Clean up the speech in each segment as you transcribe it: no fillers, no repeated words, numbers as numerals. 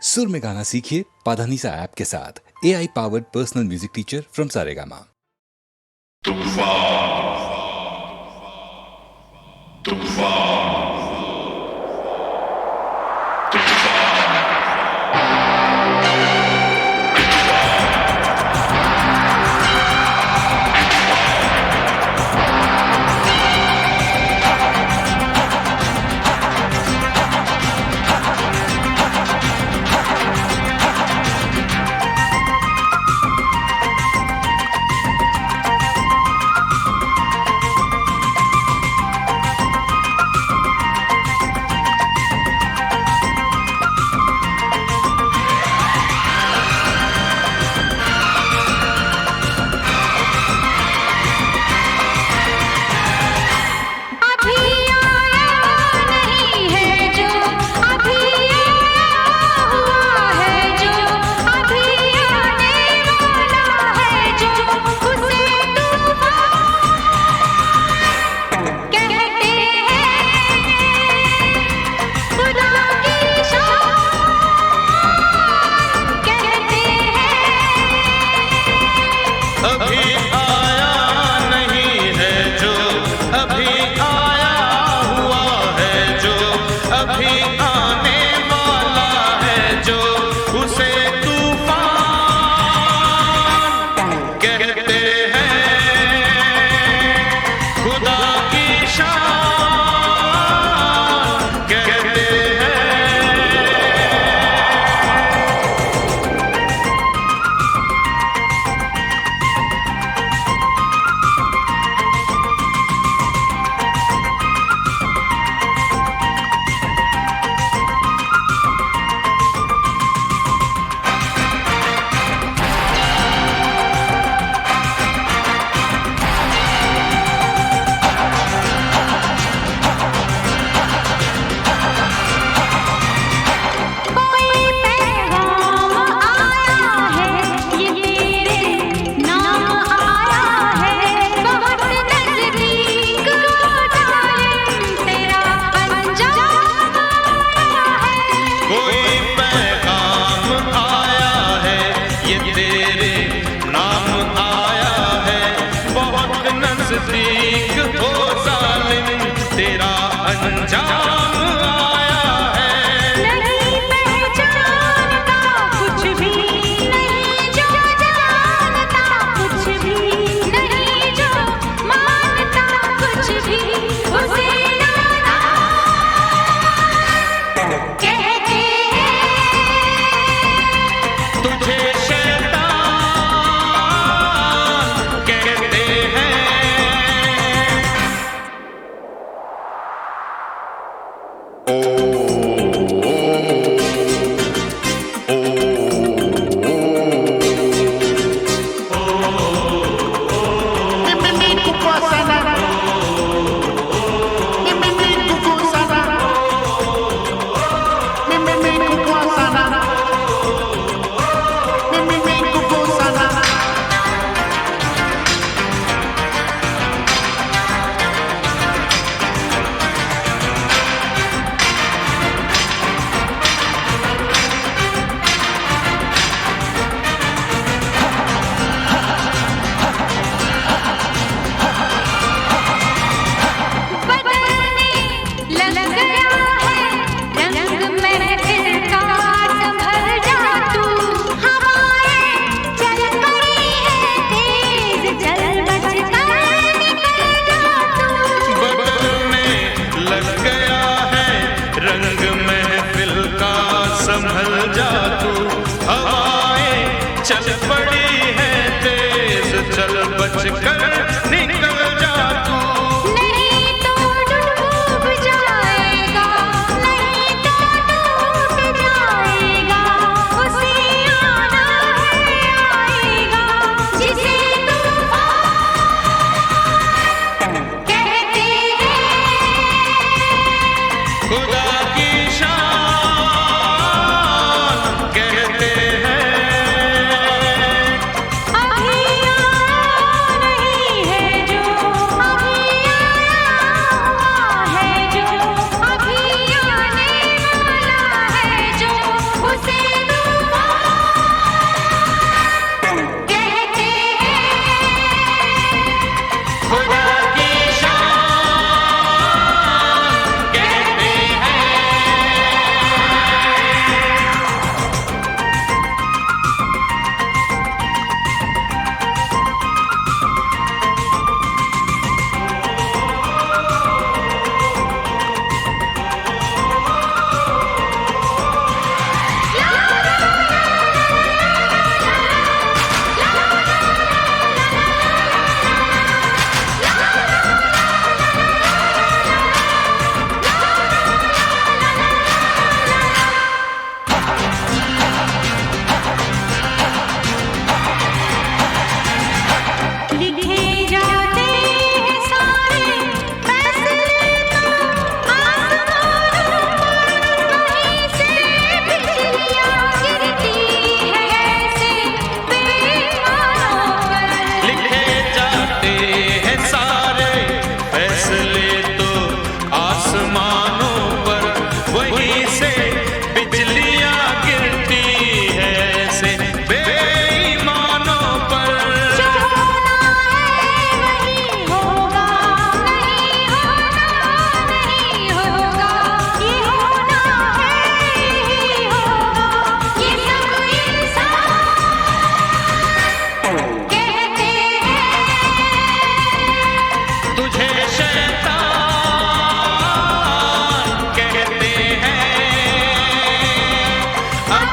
सुर में गाना सीखिए पाधानीसा ऐप के साथ। AI powered personal music teacher from Saregama. अभी नहीं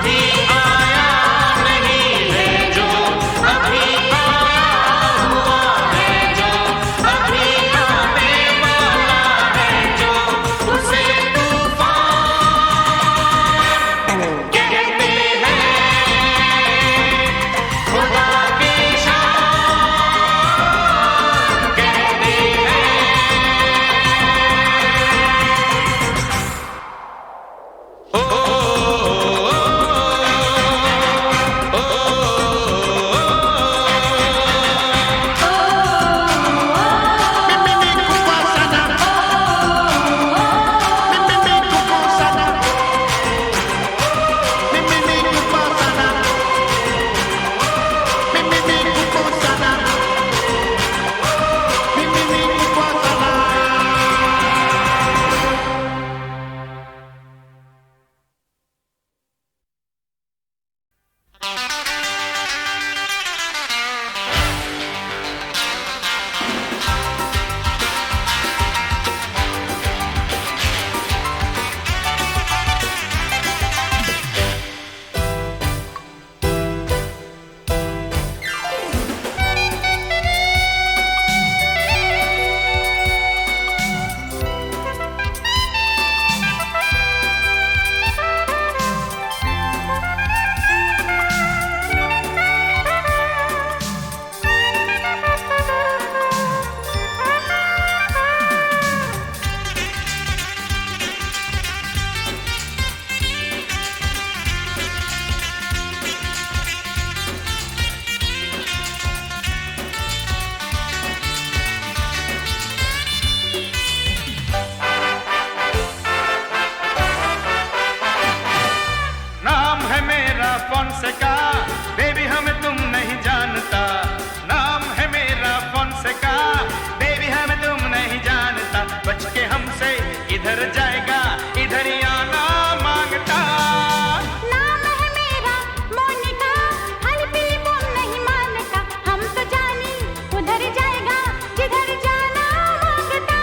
अभी आया नहीं है जो, अभी आया हुआ है जो, अभी आने वाला है जो, उसे तूफान कहते हैं। खुदा की शान कहते हैं। ओ, नाम है मेरा फोनसेका, बेबी हमें तुम नहीं जानता। नाम है मेरा फोनसेका, बेबी हमें तुम नहीं जानता। बच के हमसे इधर जाएगा, इधर ही आना मांगता। नाम है मेरा मोनिका, हल्की तुम नहीं मानता। हम तो जानी उधर जाएगा जिधर जाना मांगता।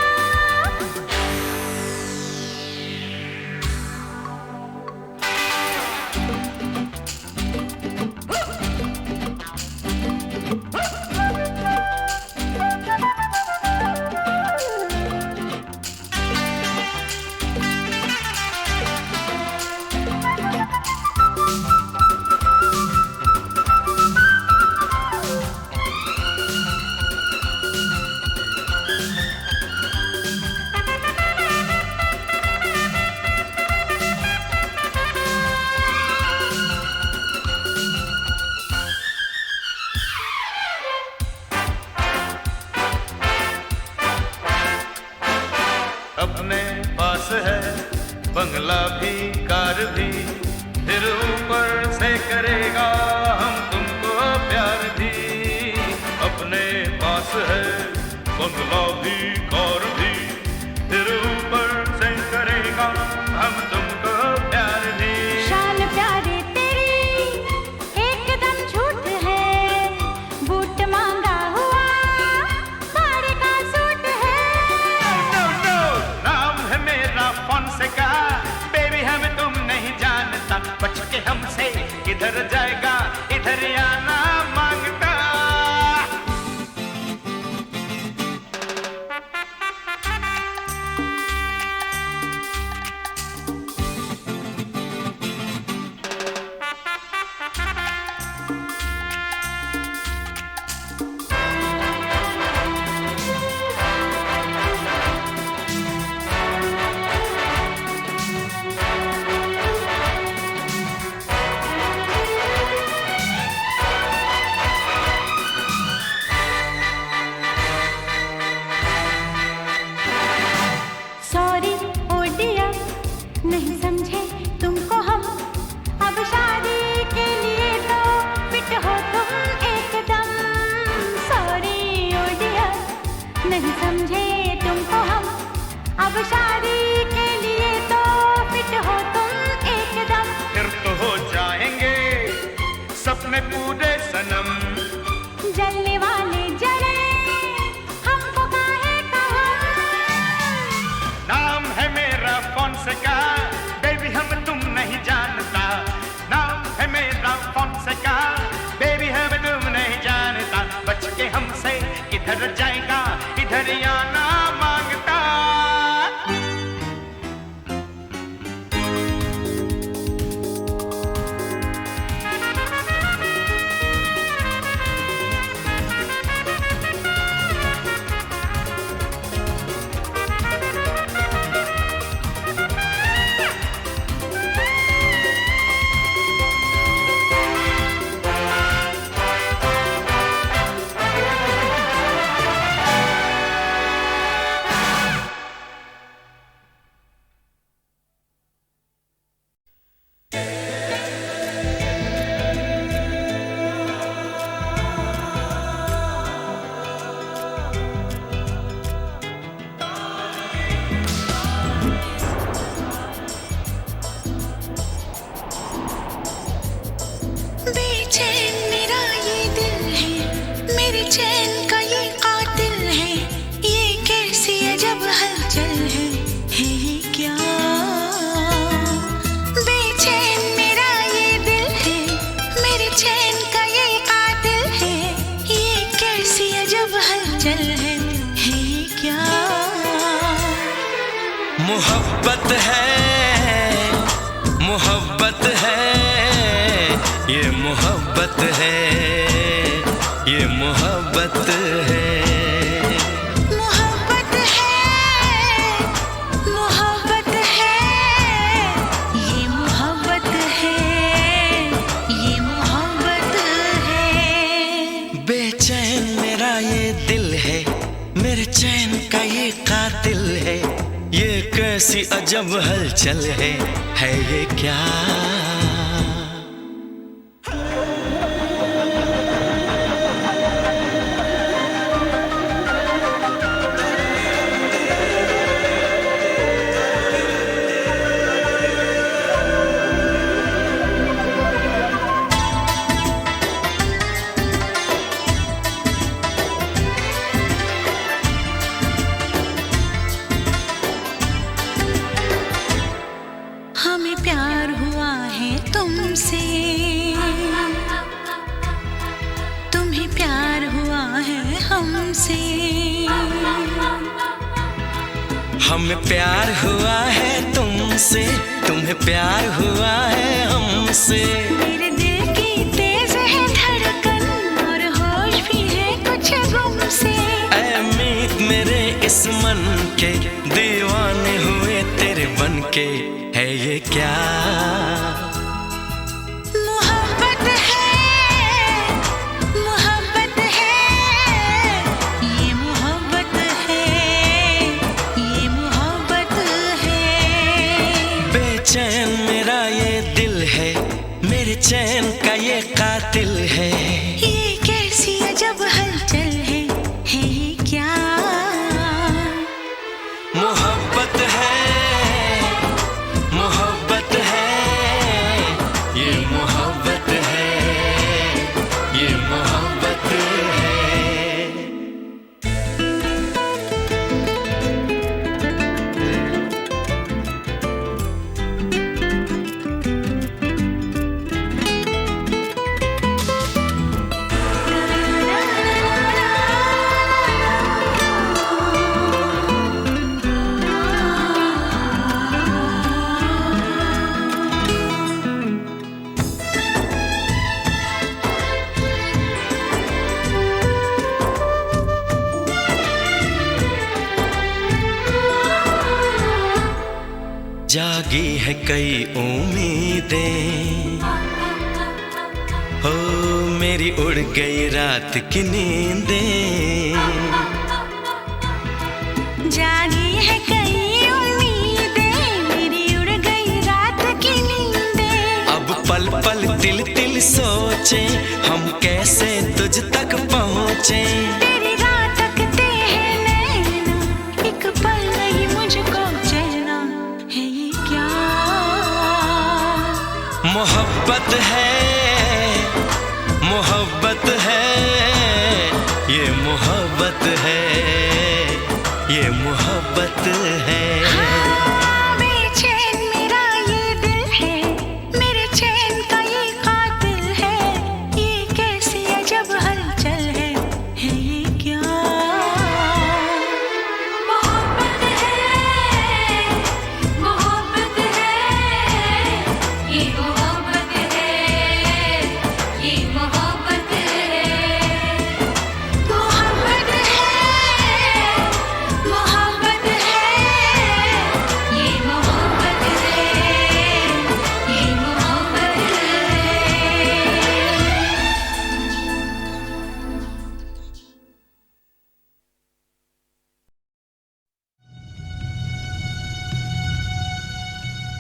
अपने पास है बंगला भी, कार भी, फिर ऊपर से करेगा हम तुमको प्यार भी। अपने पास है बंगला भी, कार भी, फिर ऊपर से करेगा हम तुमको प्यार भी। शान प्यारे तेरी एकदम झूठ है। बूट मांगा हुआ सारे का सूट है। नो नो, नाम है मेरा फोनसेका, बेबी हमें तुम नहीं जानता। बच के हमसे किधर जाएगा, इधर ही आना मांगता। जिधर जाएगा इधर ही आना मांगता। बेचैन मेरा ये दिल है, मेरे चैन का ये कातिल है, ये कैसी अजब हलचल है ये क्या? बेचैन मेरा ये दिल है, मेरे चैन का ये कातिल है, ये कैसी अजब हलचल है ये क्या? मोहब्बत है, मोहब्बत है, ये मोहब्बत है, ये मोहब्बत है। मोहब्बत है, मोहब्बत है, ये मोहब्बत है, ये मोहब्बत है। बेचैन मेरा ये दिल है, मेरे चैन का ये कातिल है, ये कैसी अजब हलचल है ये क्या? हमें प्यार हुआ है तुमसे, तुम्हें प्यार हुआ है हमसे। हमें प्यार हुआ है तुमसे, तुम्हें प्यार हुआ है हमसे। मेरे दिल की तेज है धड़कन और होश भी है कुछ गुम से। ऐ मीत मेरे इस मन के दीवाने हुए तेरे बनके है ये क्या? मोहब्बत है, मोहब्बत है, ये मोहब्बत है, ये मोहब्बत है। बेचैन मेरा ये दिल है, मेरे चैन का ये कातिल है, ये कैसी अजब हलचल है ये क्या? मोहब्बत है, मोहब्बत है, ये मोहब्बत है, ये मोहब्बत है। जागी है कई उम्मीदें, हो मेरी उड़ गई रात की नींदें। जागी है कई उम्मीदें, मेरी उड़ गई रात की नींदें। अब पल पल तिल तिल सोचे, हम कैसे तुझ तक पहुँचे। तेरी राह तकते हैं नैना, एक पल नहीं मुझको चैना है ये क्या? मोहब्बत है, मोहब्बत है, ये मोहब्बत है, ये मोहब्बत है। हाँ, बेचैन मेरा ये दिल है, मेरे चैन का ये कातिल है, ये कैसी अजब हलचल है ये क्या?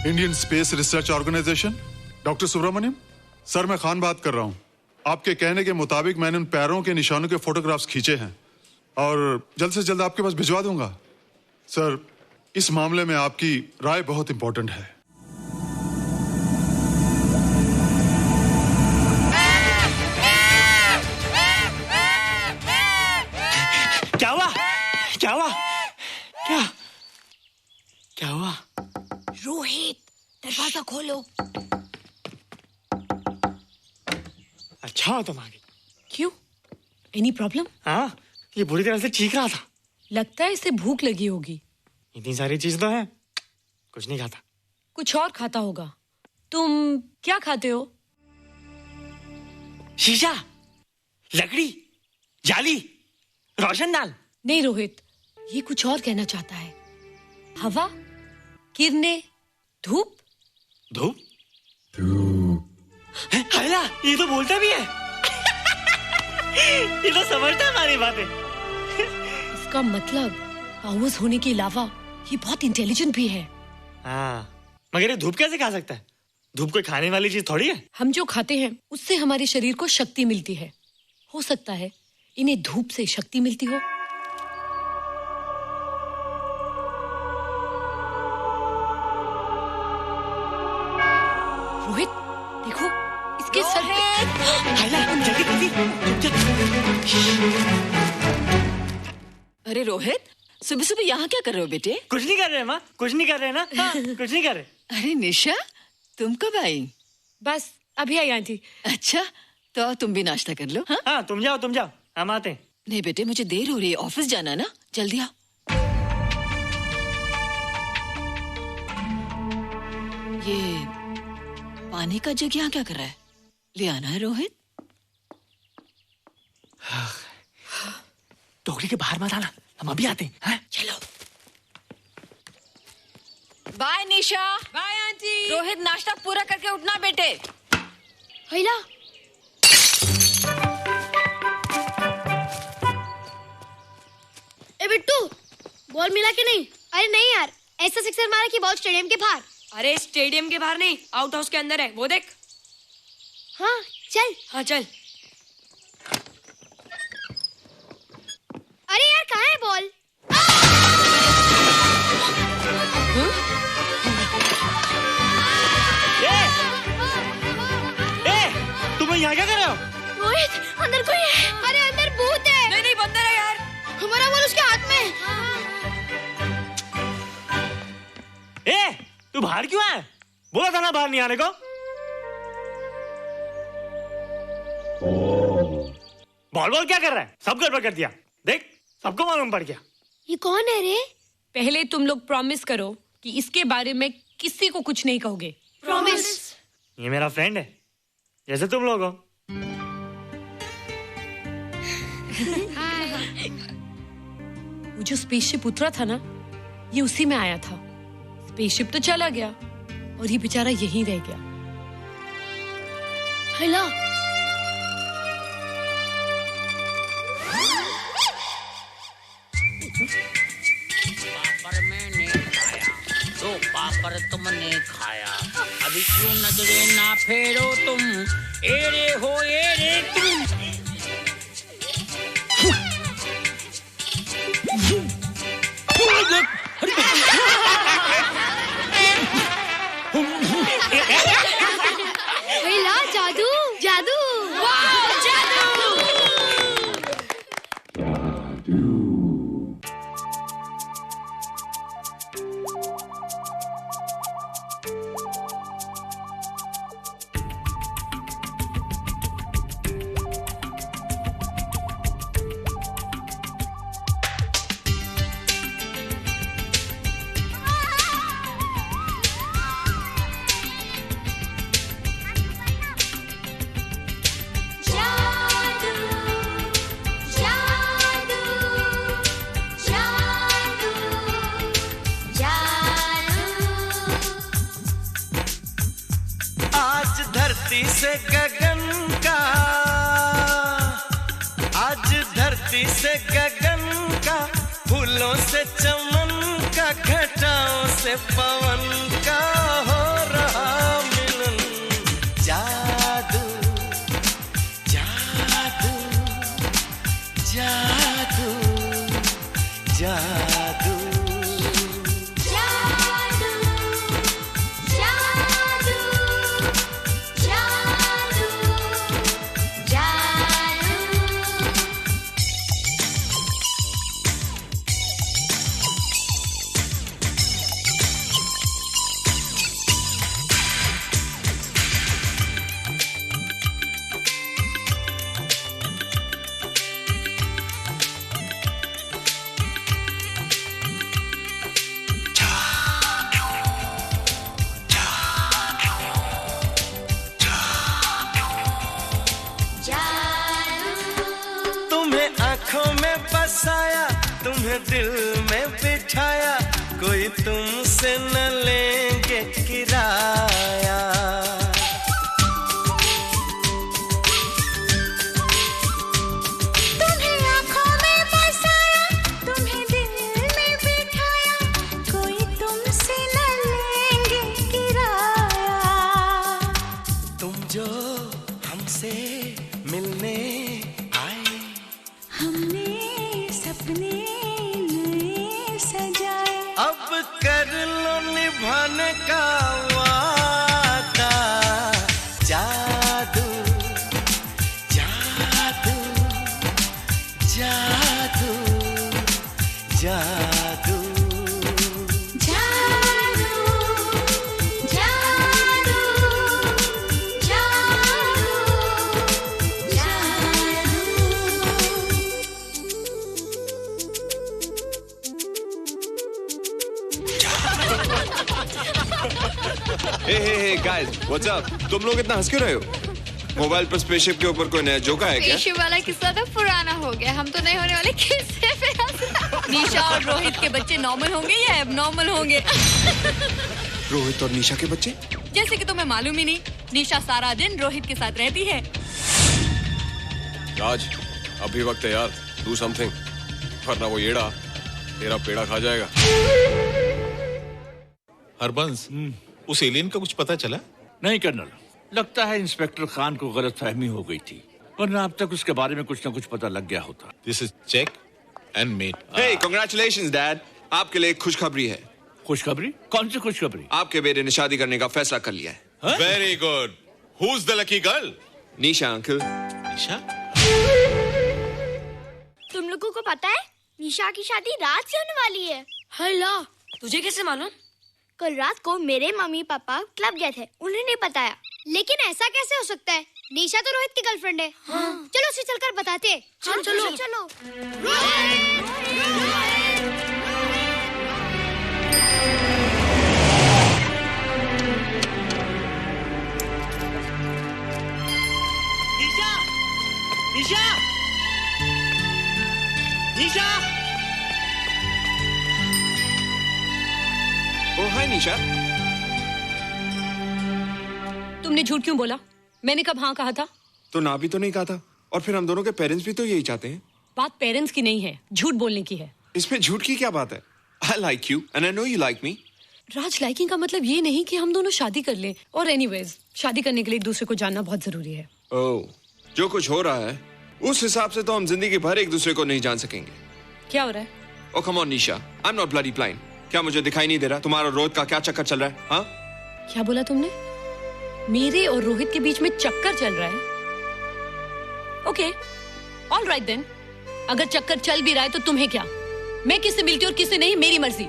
Indian Space Research Organisation. Doctor Subramaniam sir, मैं खान बात कर रहा हूँ। आपके कहने के मुताबिक मैंने उन पैरों के निशानों के फोटोग्राफ्स खींचे हैं और जल्द से जल्द आपके पास भिजवा दूंगा। सर, इस मामले में आपकी राय बहुत इंपॉर्टेंट है। क्या हुआ? क्या हुआ? क्या हुआ? रोहित, दरवाजा खोलो। अच्छा हो तुम आ गई। क्यों? Any problem? हाँ, ये बुरी तरह से चीख रहा था। लगता है इसे भूख लगी होगी। इतनी सारी चीज तो है, कुछ नहीं खाता। कुछ और खाता होगा। तुम क्या खाते हो? शीशा, लकड़ी, जाली, रोशनदान। नहीं रोहित, ये कुछ और कहना चाहता है। हवा, किरणें, धूप। धूप? हैला, ये तो बोलता भी है। ये तो समझता है हमारी बातें। इसका मतलब पावर्स होने के अलावा ये बहुत इंटेलिजेंट भी है। हाँ, मगर ये धूप कैसे खा सकता है? धूप कोई खाने वाली चीज थोड़ी है। हम जो खाते हैं उससे हमारे शरीर को शक्ति मिलती है। हो सकता है इन्हें धूप से शक्ति मिलती हो। रोहित, देखो इसके सर पे। जल्दी अरे रोहित, सुबह सुबह यहाँ क्या कर रहे हो बेटे? कुछ नहीं कर रहे माँ, कुछ नहीं कर रहे ना। हाँ, कुछ नहीं कर रहे। अरे निशा, तुम कब आई? बस अभी आई आंटी। अच्छा, तो तुम भी नाश्ता कर लो। हाँ, हाँ, तुम जाओ, हम आते हैं। नहीं बेटे, मुझे देर हो रही है, ऑफिस जाना ना, जल्दी आओ। ये पानी का जग यहाँ क्या कर रहा है? ले आना है रोहित। टोकरी के बाहर मत आना, हम अभी आते हैं। हाँ? चलो। Bye Nisha. Bye aunty. Rohit, नाश्ता पूरा करके उठना बेटे। हैला, ए बिट्टू, बॉल मिला कि नहीं? अरे नहीं यार, ऐसा सिक्सर मारा कि बॉल स्टेडियम के बाहर। अरे स्टेडियम के बाहर नहीं, आउट हाउस के अंदर है, वो देख। हाँ चल। हाँ चल। अरे यार, कहाँ है बॉल? तुम यहाँ क्या कर रहे हो? रोहित, अंदर कोई है। अरे अंदर भूत है। नहीं नहीं, बंदर है यार। हमारा बॉल उसके हाथ में। तू बाहर क्यों है? बोला था ना बाहर नहीं आने को। बॉल क्या कर रहा है? सब गड़बड़ कर दिया। देख, सबको मालूम पड़ गया। ये कौन है रे? पहले तुम लोग प्रॉमिस करो कि इसके बारे में किसी को कुछ नहीं कहोगे। प्रॉमिस। ये मेरा फ्रेंड है, जैसे तुम लोग हो। वो जो स्पेसशिप उतरा था ना, ये उसी में आया था। स्पेसशिप तो चला गया और ये बेचारा यहीं रह गया। हैला, पापड़ मैंने खाया, दो पापड़ तुमने खाया, अभी क्यों नजरे ना फेरो तुम, एरे हो एरे तुम। हैला, जादू जादू। वाह, जादू। धरती से गगन का, आज धरती से गगन का, फूलों से चमन का, घटाओं से पवन का हो तुम्हें दिल में बिठाया, कोई तुमसे न लेंगे किराया। तुम्हें आँखों में बसाया, तुम्हें दिल में बिठाया, कोई तुमसे न लेंगे किराया। तुम जो हमसे मिलने आए, हमने सपने नए सजाए, अब कर लो निभाने का वादा। जादू जादू जादू जादू जादू जादू हे गाइस, व्हाट्स अप? तुम लोग इतना हंस क्यों रहे हो? मोबाइल पर स्पेसशिप के ऊपर कोई नया जोका है क्या? स्पेसशिप वाला किस्सा तो पुराना हो गया, हम तो नहीं होने वाले किस्से पे हंस। निशा और रोहित के बच्चे नॉर्मल होंगे या एबनॉर्मल होंगे? रोहित और निशा के बच्चे? जैसे कि तुम्हें मालूम ही नहीं, निशा सारा दिन रोहित के साथ रहती है। राज, अभी वक्त है यार, डू समथिंग, वरना वो येड़ा तेरा पेड़ा खा जाएगा। हरबंस, उस एलियन का कुछ पता चला? नहीं कर्नल, लगता है इंस्पेक्टर खान को गलतफहमी हो गई थी, वरना अब तक उसके बारे में कुछ न कुछ पता लग गया होता। This is check and mate. Hey, congratulations dad, आपके लिए एक खुशखबरी है। खुशखबरी? कौन सी खुशखबरी? आपके बेटे ने शादी करने का फैसला कर लिया है। Very good. Who is the lucky girl? Nisha uncle. Nisha? तुम लोगों को पता है निशा की शादी रात से होने वाली है। हल्ला, तुझे कैसे मालूम? कल रात को मेरे मम्मी पापा क्लब गए थे, उन्हें नहीं बताया। लेकिन ऐसा कैसे हो सकता है? निशा तो रोहित की गर्लफ्रेंड है। हाँ। चलो उसे चलकर बताते हैं। चलो चलो चलो। निशा, निशा, निशा। ओ हाय निशा। तुमने झूठ क्यों बोला? मैंने कब हाँ कहा था? तो ना भी तो नहीं कहा था, और फिर हम दोनों के पेरेंट्स भी तो यही चाहते हैं। बात पेरेंट्स की नहीं है, झूठ बोलने की है। इसमें झूठ की क्या बात है? I like you and I know you like me. Raj, liking का मतलब ये नहीं कि हम दोनों शादी कर लें। और एनीवेज, शादी करने के लिए एक दूसरे को जानना बहुत जरूरी है। ओह, जो कुछ हो रहा है उस हिसाब से तो हम जिंदगी भर एक दूसरे को नहीं जान सकेंगे। क्या हो रहा है? Oh come on Nisha, I am not bloody blind. क्या मुझे दिखाई नहीं दे रहा तुम्हारा रोहित का क्या चक्कर चल रहा है? हाँ, क्या बोला तुमने? मेरे और रोहित के बीच में चक्कर चल रहा है? Okay, all right then. अगर चक्कर चल भी रहा है तो तुम्हें क्या? मैं किससे मिलती हूँ और किससे नहीं, मेरी मर्जी।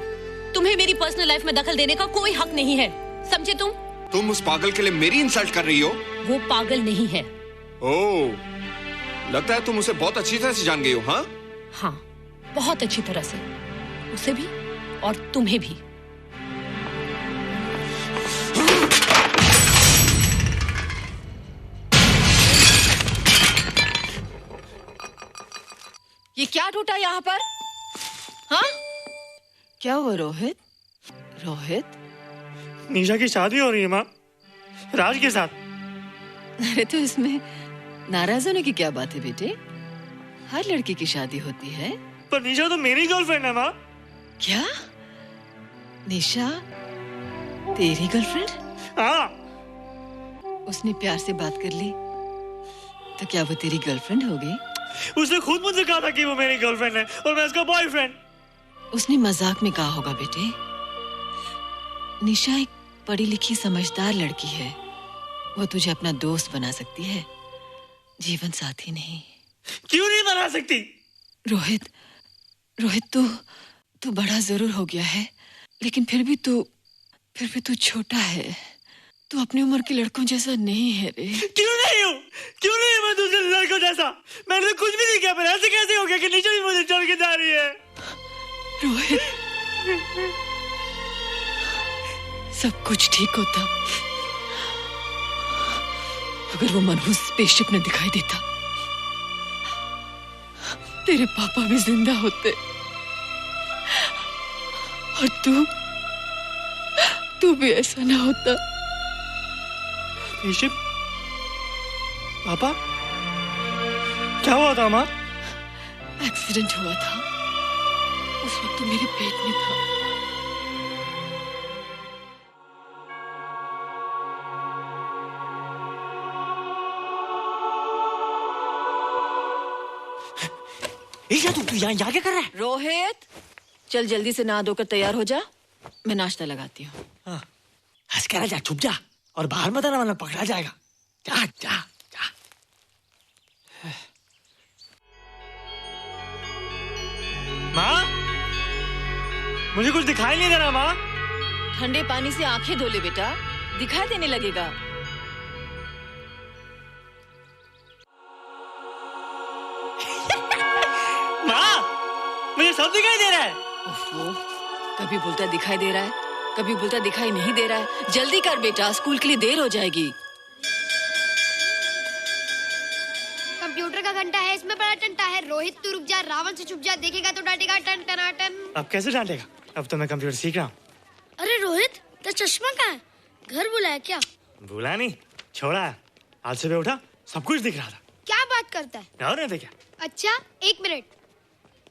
तुम्हें मेरी पर्सनल लाइफ में दखल देने का कोई हक नहीं है, समझे तुम? तुम उस पागल के लिए मेरी इंसल्ट कर रही हो? वो पागल नहीं है। ओह, लगता है तुम उसे बहुत अच्छी तरह से जान गई हो। हाँ हाँ, बहुत अच्छी तरह से, उसे भी और तुम्हें भी। ये क्या टूटा यहाँ पर? हाँ, क्या हुआ रोहित? रोहित, निशा की शादी हो रही है माँ, राज के साथ। अरे तो इसमें नाराज होने की क्या बात है बेटे? हर लड़की की शादी होती है। पर निशा तो मेरी गर्लफ्रेंड है माँ। क्या? निशा तेरी गर्लफ्रेंड? हाँ। उसने प्यार से बात कर ली तो क्या वो तेरी गर्लफ्रेंड हो गई? उसने खुद मुझसे कहा था कि वो मेरी गर्लफ्रेंड है और मैं उसका बॉयफ्रेंड। उसने मजाक में कहा होगा बेटे। निशा एक पढ़ी लिखी समझदार लड़की है, वो तुझे अपना दोस्त बना सकती है, जीवन साथी नहीं। क्यों नहीं बना सकती? रोहित, रोहित तू बड़ा जरूर हो गया है, लेकिन फिर भी तू छोटा है। तू अपनी उम्र के लड़कों जैसा नहीं है रे। क्यों नहीं हूँ? क्यों नहीं मैं दूसरे लड़कों जैसा? मैंने तो कुछ भी नहीं किया, पर ऐसे कैसे हो गया कि निशा भी मुझे छोड़ के जा रही है? रोहित, सब कुछ ठीक होता अगर वो मनहूस स्पेसशिप न दिखाई देता। तेरे पापा भी जिंदा होते और तू भी ऐसा ना होता। ऋषभ, पापा क्या हुआ था माँ? एक्सीडेंट हुआ था, उस वक्त तो मेरे पेट में था। तू यहाँ क्या कर रहा है? रोहित, चल जल्दी से नहा धोकर तैयार हो जा, मैं नाश्ता लगाती हूँ। हंस कर जा, छुप जा और बाहर मत आना वरना पकड़ा जाएगा। जा जा जा। माँ, मुझे कुछ दिखाई नहीं दे रहा माँ। ठंडे पानी से आंखें धो ले बेटा, दिखाई देने लगेगा। माँ, मुझे सब दिखाई दे रहा है। कभी बोलता दिखाई दे रहा है, कभी बोलता दिखाई नहीं दे रहा है। जल्दी कर बेटा, स्कूल के लिए देर हो जाएगी। कंप्यूटर का घंटा है, इसमें बड़ा टंटा है। रोहित तू रुक जा, रावण से छुप जा, देखेगा तो डांटेगा टन टनाटन। अब कैसे डांटेगा? अब तो मैं कंप्यूटर सीख रहा हूँ। अरे रोहित, तेरा चश्मा कहाँ है? घर बुलाया क्या? भूला नहीं, छोड़ा। आज सुबह उठा, सब कुछ दिख रहा था। क्या बात करता है? और नहीं क्या? अच्छा, एक मिनट,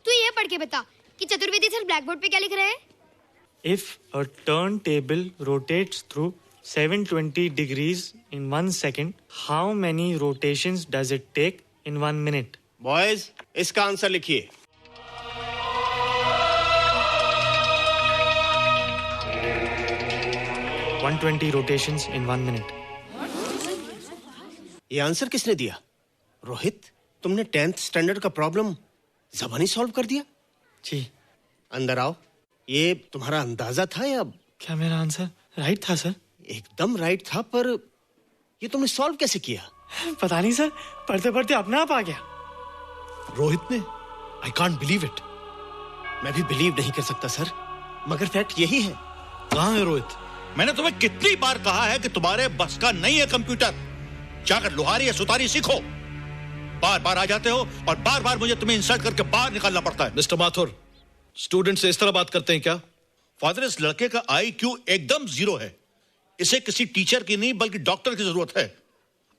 तू ये पढ़ के बता कि चतुर्वेदी सर ब्लैक बोर्ड पे क्या लिख रहे हैं? If a turntable rotates through 720 degrees in 1 second, how many rotations does it take in 1 minute? Boys, इसका आंसर लिखिए। – 120 rotations in 1 minute. ये आंसर किसने दिया? रोहित, तुमने 10th स्टैंडर्ड का प्रॉब्लम ज़बानी सॉल्व कर दिया? जी। अंदर आओ। ये तुम्हारा अंदाजा था या? क्या मेरा आंसर राइट था सर? एकदम राइट था, पर ये तुमने सॉल्व कैसे किया? पता नहीं सर, पढ़ते पढ़ते अपने आप आ गया। रोहित ने? I can't believe it. मैं भी बिलीव नहीं कर सकता सर, मगर फैक्ट यही है। कहाँ है रोहित? मैंने तुम्हें कितनी बार कहा है कि तुम्हारे बस का नहीं है कंप्यूटर। जाकर लोहारी या सुतारी सीखो। बार बार आ जाते हो और बार बार मुझे तुम्हें इंसल्ट करके बाहर निकालना पड़ता है। मिस्टर माथुर, स्टूडेंट से इस तरह बात करते हैं क्या? फादर, इस लड़के का IQ एकदम 0 है। इसे किसी टीचर की नहीं बल्कि डॉक्टर की जरूरत है।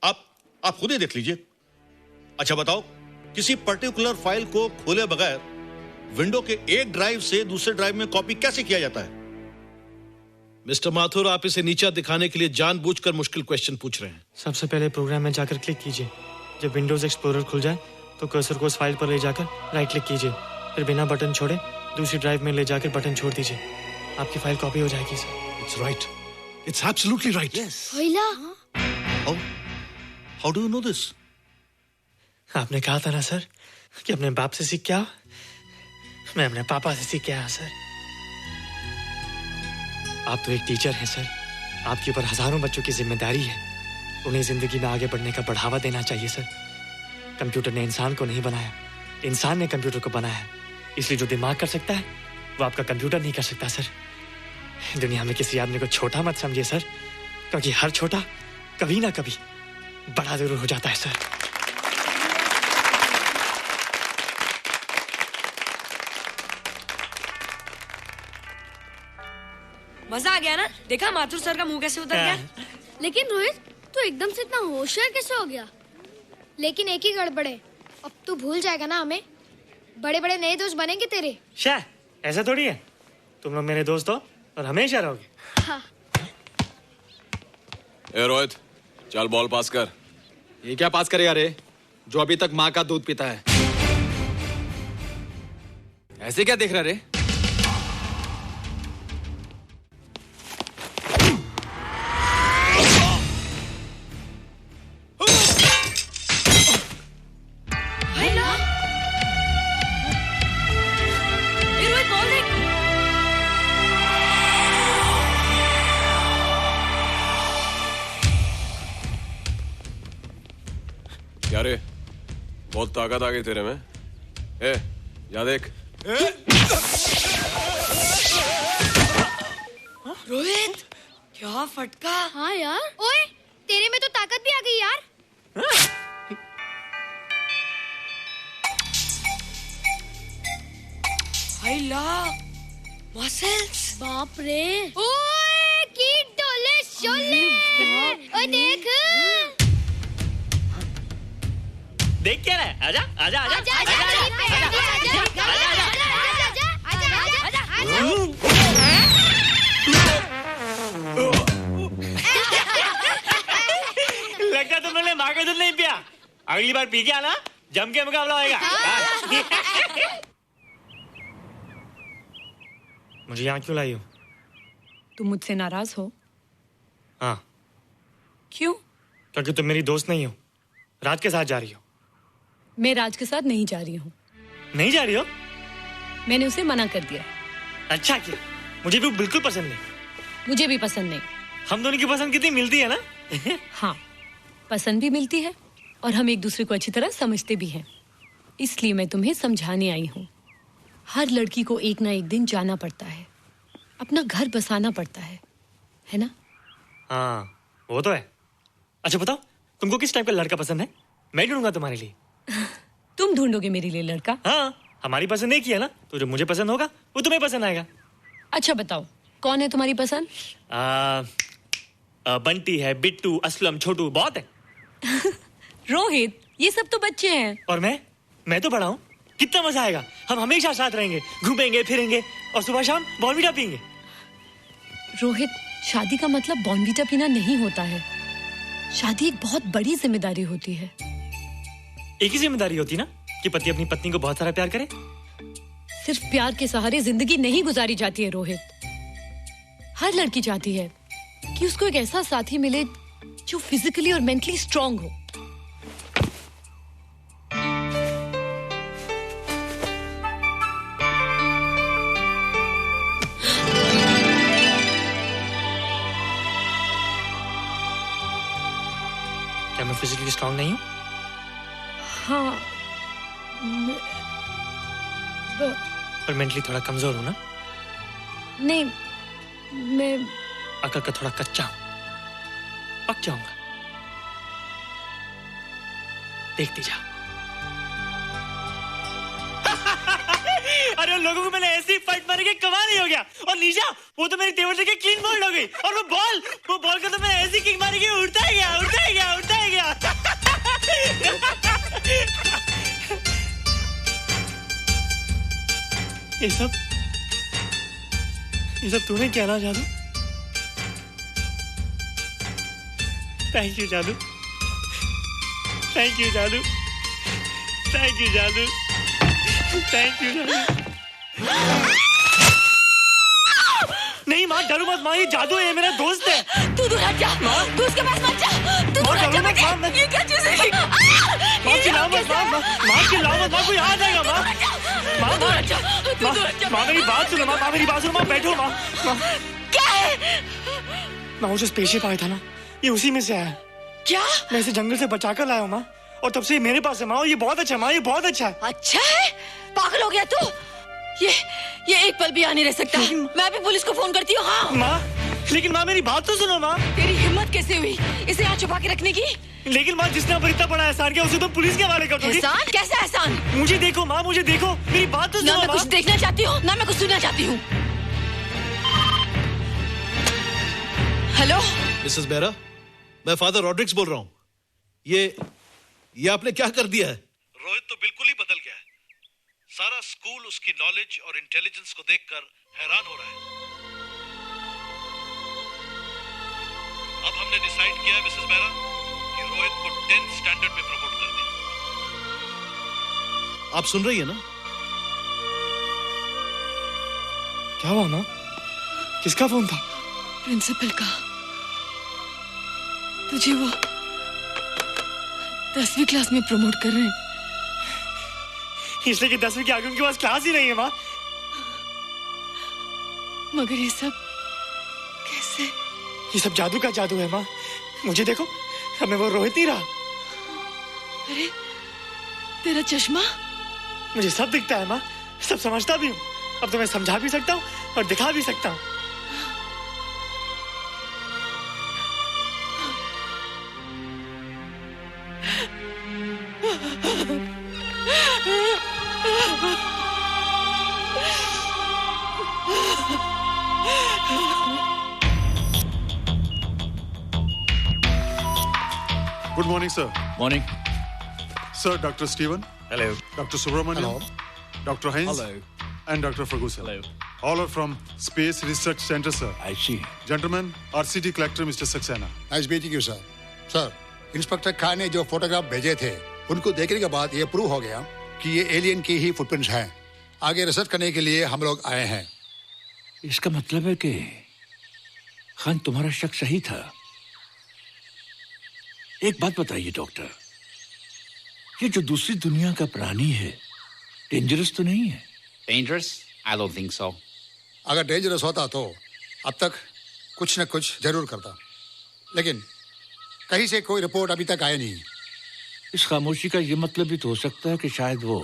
आप खुद ही देख लीजिए। अच्छा बताओ, किसी पर्टिकुलर फाइल को खोले बगैर विंडो के एक ड्राइव से दूसरे ड्राइव में कॉपी कैसे किया जाता है? मिस्टर माथुर, आप इसे नीचा दिखाने के लिए जानबूझकर मुश्किल क्वेश्चन पूछ रहे हैं। सबसे पहले प्रोग्राम में जाकर क्लिक कीजिए। जब विंडोज एक्सप्लोरर खुल जाए तो कर्सर को उस फाइल पर ले जाकर राइट क्लिक कीजिए, फिर बिना बटन छोड़े दूसरी ड्राइव में ले जाकर बटन छोड़ दीजिए। आपकी फाइल कॉपी हो जाएगी sir. It's right. It's absolutely right. Yes. How do you know this? आपने कहा था ना सर कि अपने बाप से सीख के आओ। मैं अपने पापा से सीख के आया सर। आप तो एक टीचर हैं सर, आपके ऊपर हजारों बच्चों की जिम्मेदारी है। उन्हें जिंदगी में आगे बढ़ने का बढ़ावा देना चाहिए सर। कंप्यूटर ने इंसान को नहीं बनाया, इंसान ने कंप्यूटर को बनाया है। इसलिए जो दिमाग कर सकता है वो आपका कंप्यूटर नहीं कर सकता सर। दुनिया में किसी आदमी को छोटा मत समझिए सर, क्योंकि हर छोटा कभी ना कभी बड़ा जरूर हो जाता है सर। मजा आ गया ना? देखा माथुर सर का मुंह कैसे उतर गया? लेकिन रोहित, तू एकदम से इतना होशियार कैसे हो गया? लेकिन एक ही गड़बड़ है, अब तू भूल जाएगा ना हमें। बड़े बड़े नए दोस्त बनेंगे तेरे। शाह, ऐसा थोड़ी है। तुम लोग मेरे दोस्त हो और हमेशा रहोगे। हाँ। ए रोहित, चल बॉल पास कर। ये क्या पास करेगा रे, जो अभी तक माँ का दूध पीता है? ऐसे क्या देख रहा रे? क्या रे, बहुत ताकत आ गई तेरे में। ए, या देख। रोहित, क्या फटका। हाँ यार। ओए, तेरे में तो ताकत भी आ गई यार। हाय ला, मसल्स। बाप रे। ओए की डोले शोले। ओए देख। देख क्या रहा है? आजा आजा आजा आजा आजा लगता तुम लोगों ने माँ का दूध नहीं पिया। अगली बार पी के आना, जम के मुकाबला होएगा। मुझे यहाँ क्यों लाई हो? तुम मुझसे नाराज हो? हाँ। क्यों? क्योंकि तुम मेरी दोस्त नहीं हो, राज के साथ जा रही हो। मैं राज के साथ नहीं जा रही हूँ। नहीं जा रही हो? मैंने उसे मना कर दिया। अच्छा किया, मुझे भी बिल्कुल पसंद नहीं। मुझे भी पसंद नहीं। हम दोनों की पसंद कितनी मिलती है ना? हाँ, पसंद भी मिलती है और हम एक दूसरे को अच्छी तरह समझते भी हैं। इसलिए मैं तुम्हें समझाने आई हूँ। हर लड़की को एक ना एक दिन जाना पड़ता है, अपना घर बसाना पड़ता है ना? हाँ, वो तो है। अच्छा बताओ, तुमको किस टाइप का लड़का पसंद है? मैं ढूंढूंगा तुम्हारे लिए। तुम ढूंढोगे मेरे लिए लड़का? हाँ, हमारी पसंद एक ही है ना, तो जो मुझे पसंद होगा वो तुम्हें पसंद आएगा। अच्छा बताओ, कौन है तुम्हारी पसंद? बंटी है, बिट्टू, असलम, छोटू, बहुत है। रोहित, ये सब तो बच्चे हैं। और मैं तो बड़ा हूँ। कितना मजा आएगा, हम हमेशा साथ रहेंगे, घूमेंगे फिरेंगे और सुबह शाम बॉर्नवीटा पीएंगे। रोहित, शादी का मतलब बॉर्नवीटा पीना नहीं होता है। शादी एक बहुत बड़ी जिम्मेदारी होती है। एक ही जिम्मेदारी होती ना कि पति अपनी पत्नी को बहुत सारा प्यार करे। सिर्फ प्यार के सहारे जिंदगी नहीं गुजारी जाती है रोहित। हर लड़की चाहती है कि उसको एक ऐसा साथी मिले जो फिजिकली और मेंटली स्ट्रांग हो। क्या मैं फिजिकली स्ट्रांग नहीं हूँ? हाँ, पर मेंटली थोड़ा कमजोर हूँ ना? नहीं, मैं अकल का थोड़ा कच्चा हूँ, पक जाऊंगा। देखती जा। अरे उन लोगों को मैंने ऐसी फाइट मारी कि कमाल ही हो गया। और नीचा, वो तो मेरी टेबल से क्लीन बोल्ड हो गई। और वो बॉल को तो मैंने ऐसी किक मारी कि उड़ता ही गया, उड़ता ही गया, उड़ता ही गया। ये सब तूने क्या ना जादू? थैंक यू जादू, थैंक यू जादू, थैंक यू जादू, थैंक यू जादू। नहीं माँ, डरो मत माँ, ये जादू है, मेरा दोस्त है। तू दूर हट जा, तू उसके पास मत जा, तू दूर हट जा बेटे। ये क्या चीज़ है? माँ चिल्लाओ मत, माँ चिल्लाओ मत, माँ कोई आ जाएगा। माँ मेरी बात सुनो, माँ मेरी बात सुनो, माँ बैठो। माँ क्या है? माँ वो जो स्पेसशिप आया था ना, ये उसी में से आया। क्या? मैं इसे जंगल से बचाकर लाया हूँ माँ, और तब से ये मेरे पास है माँ। और ये बहुत अच्छा है माँ, ये बहुत अच्छा है। अच्छा है? पागल हो गया तू? ये एक पल भी यहाँ नहीं रह सकता। मैं अभी पुलिस को फोन करती हूँ। हाँ माँ, लेकिन माँ मेरी बात तो सुनो माँ। तेरी हिम्मत कैसे हुई इसे यहाँ छुपा के रखने की? लेकिन माँ, जिसने अब इतना बड़ा एहसान किया उसे तो पुलिस के हवाले कर दोगी। एहसान? कैसा एहसान? मुझे देखो माँ, मुझे देखो, मेरी बात तो सुनो। ना मैं कुछ देखना चाहती हूँ, ना मैं कुछ सुनना चाहती हूँ। हेलो मिसेस बेरा, मैं फादर रॉड्रिक्स बोल रहा हूँ। ये आपने क्या कर दिया है? रोहित तो बिल्कुल ही बदल गया है। सारा स्कूल उसकी नॉलेज और इंटेलिजेंस को देखकर हैरान हो रहा है। अब हमने डिसाइड किया है मिसेस बेरा कि रोहित को 10th स्टैंडर्ड में प्रमोट कर दें। आप सुन रही है ना? क्या हुआ माँ? किसका फोन था? प्रिंसिपल का। तुझे वो 10वीं क्लास में प्रमोट कर रहे हैं। इसलिए कि 10वीं के आगे उनके पास क्लास ही नहीं है माँ। मगर ये सब कैसे? ये सब जादू का जादू है माँ। मुझे देखो, हमें वो रोहित नहीं रहा। अरे तेरा चश्मा? मुझे सब दिखता है माँ, सब समझता भी हूँ। अब तो मैं समझा भी सकता हूँ और दिखा भी सकता हूँ। Good morning, sir. Morning. Sir, Dr. Steven. Hello. Dr. Subramaniam. Dr. Heinz. Hello. And Dr. Ferguson. Hello. All are from Space Research Center, sir. I see. Gentlemen, our city collector, Mr. Saxena. Nice meeting you sir. Sir, inspector Khan ने जो photograph भेजे थे उनको देखने के बाद ये prove हो गया कि ये एलियन की ही फुटप्रिंट्स हैं। आगे रिसर्च करने के लिए हम लोग आए हैं। इसका मतलब है कि खान तुम्हारा शक सही था। एक बात बताइए डॉक्टर, ये जो दूसरी दुनिया का प्राणी है डेंजरस तो नहीं है? Dangerous? I don't think so. अगर डेंजरस होता तो अब तक कुछ न कुछ जरूर करता, लेकिन कहीं से कोई रिपोर्ट अभी तक आई नहीं। इस खामोशी का ये मतलब भी तो हो सकता है कि शायद वो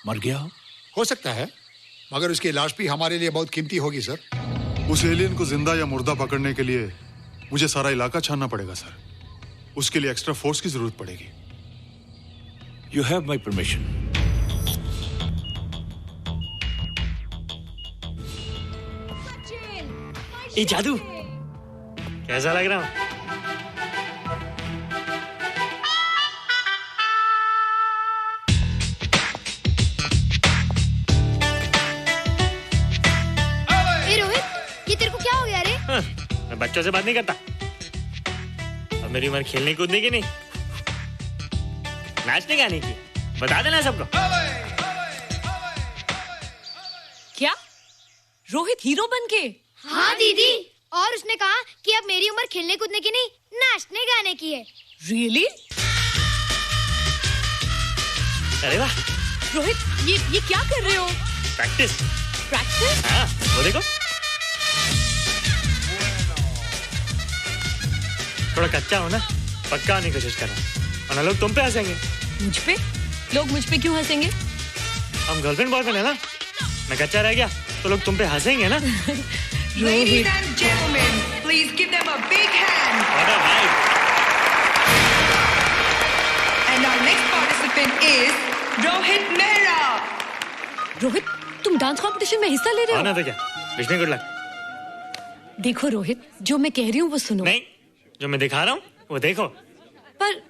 मर गया हो सकता है, मगर उसकी लाश भी हमारे लिए बहुत कीमती होगी सर। उस एलियन को जिंदा या मुर्दा पकड़ने के लिए मुझे सारा इलाका छानना पड़ेगा सर। उसके लिए एक्स्ट्रा फोर्स की जरूरत पड़ेगी। You have my permission. ये जादू कैसा लग रहा हूँ? ए रोहित, ये तेरे को क्या हो गया रे? हाँ, मैं बच्चों से बात नहीं करता। अब मेरी उम्र खेलने कूदने की नहीं, नाचने गाने की। बता देना सबको। क्या रोहित हीरो बन के? हाँ दीदी, और उसने कहा कि अब मेरी उम्र खेलने कूदने की नहीं, नाचने गाने की है। रियली? अरे वाह रोहित, ये क्या कर रहे हो? प्रैक्टिस। प्रैक्टिस? हाँ, वो देखो। थोड़ा कच्चा हो ना, पक्का होने की कोशिश करना, वरना लोग तुम पे हंसेंगे। मुझ पे? लोग मुझ पे क्यों हंसेंगे? हम गर्लफ्रेंड बॉयफ्रेंड है ना, मैं कच्चा रह गया तो लोग तुम पे हंसेंगे ना। Ladies and gentlemen, please give them a big hand. What a night. And our next participant is Rohit Mehra. Rohit, तुम डांस कंपटीशन में हिस्सा ले रहे हो? ना तो क्या, विश मी गुड लक। देखो रोहित, जो मैं कह रही हूँ वो सुनो। नहीं, जो मैं दिखा रहा हूँ वो देखो। पर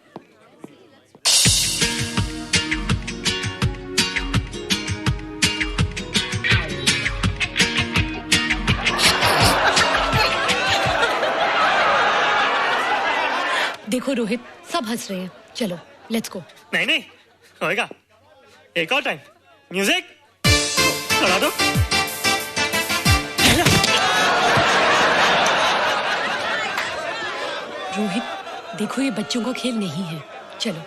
देखो रोहित, सब हंस रहे हैं। चलो लेट्स गो। नहीं नहीं होएगा, एक और टाइम। म्यूजिक लगा दो। रोहित देखो, ये बच्चों का खेल नहीं है। चलो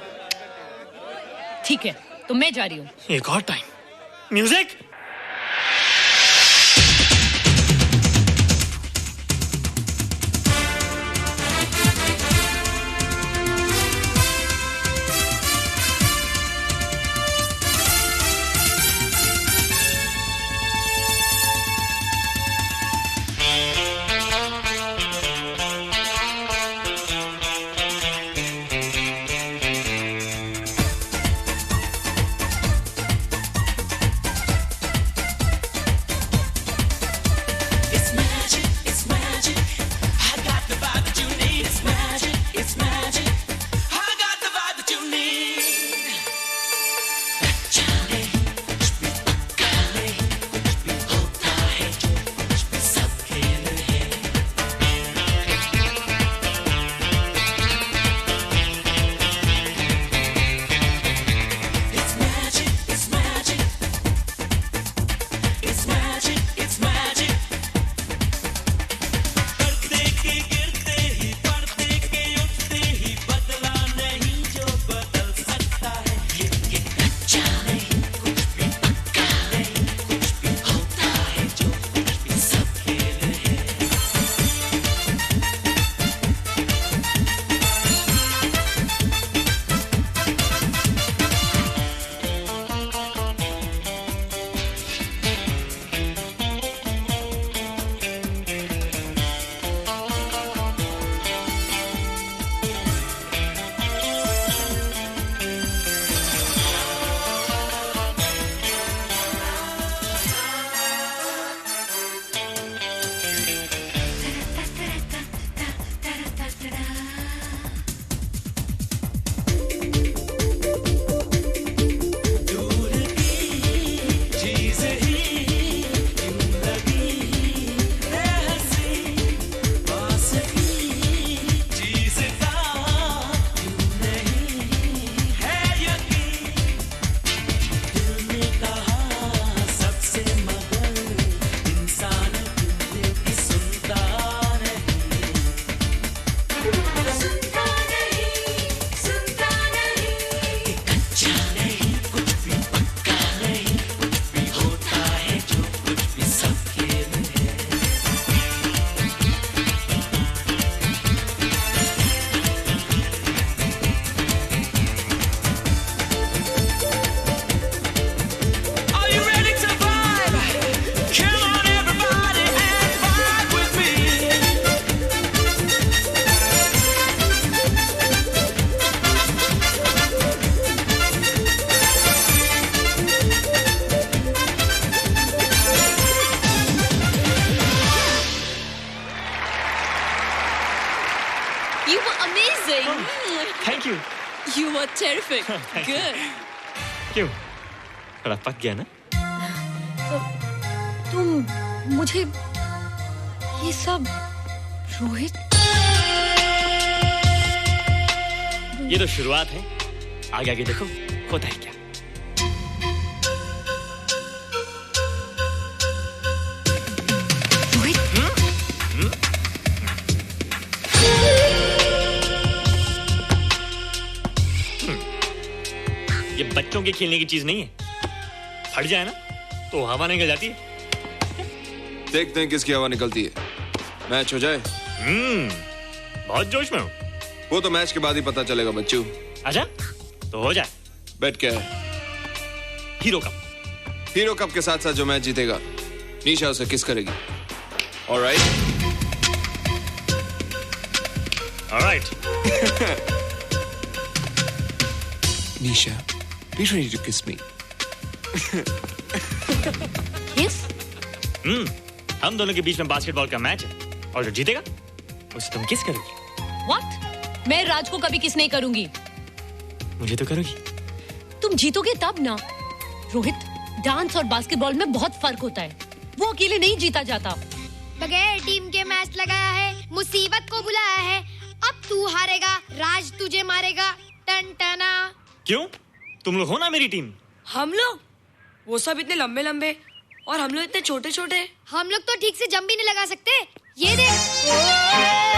ठीक है, तो मैं जा रही हूँ। एक और time. Music. were terrific. Good. क्यों? थोड़ा पक गया ना? तुम मुझे ये सब रोहित ये तो शुरुआत है, आगे आगे देखो होता है क्या। ये बच्चों के खेलने की चीज नहीं है, फट जाए ना तो हवा निकल जाती है। देखते हैं किसकी हवा निकलती है। मैच हो जाए। बहुत जोश में हूँ। वो तो मैच के बाद ही पता चलेगा बच्चू। अच्छा तो हो जाए। बेट क्या है? Hero cup. हीरो कप के साथ साथ जो मैच जीतेगा निशा उसे किस करेगी। Alright alright. Nisha be ready to kiss me. Kiss? हम दोनों के बीच में बास्केटबॉल का मैच है और जो जीतेगा उसे तुम किस करोगी। What? मैं राज को कभी किस नहीं करूंगी। मुझे तो करोगी। तुम जीतोगे तब ना। रोहित, डांस और बास्केटबॉल में बहुत फर्क होता है, वो अकेले नहीं जीता जाता। बगैर टीम के मैच लगाया है, मुसीबत को बुलाया है। अब तू हारेगा, राज तुझे मारेगा। टन टना। क्यों? तुम लोग हो ना मेरी टीम। हम लोग? वो सब इतने लंबे लंबे और हम लोग इतने छोटे छोटे। हम लोग तो ठीक से जंप भी नहीं लगा सकते। ये देख।